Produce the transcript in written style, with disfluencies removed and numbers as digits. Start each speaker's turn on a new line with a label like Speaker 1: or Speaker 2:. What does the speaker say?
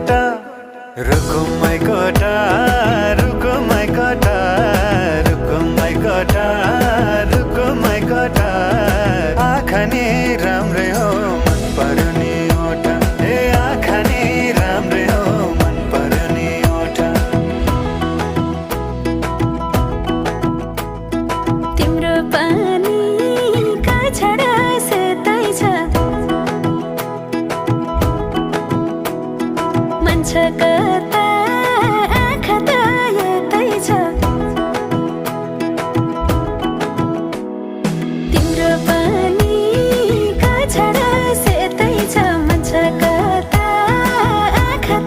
Speaker 1: कोटा रुको माई कोटा रुको माई कोटा रुको माई कोटा रुको माई कोटा आँखा नि राम्रै हो मन पर्यो नि ओठा ए आँखा नि राम्रै हो मन पर्यो नि ओठा
Speaker 2: तिम्रो पानीका छडा सेतै छ मन छ कता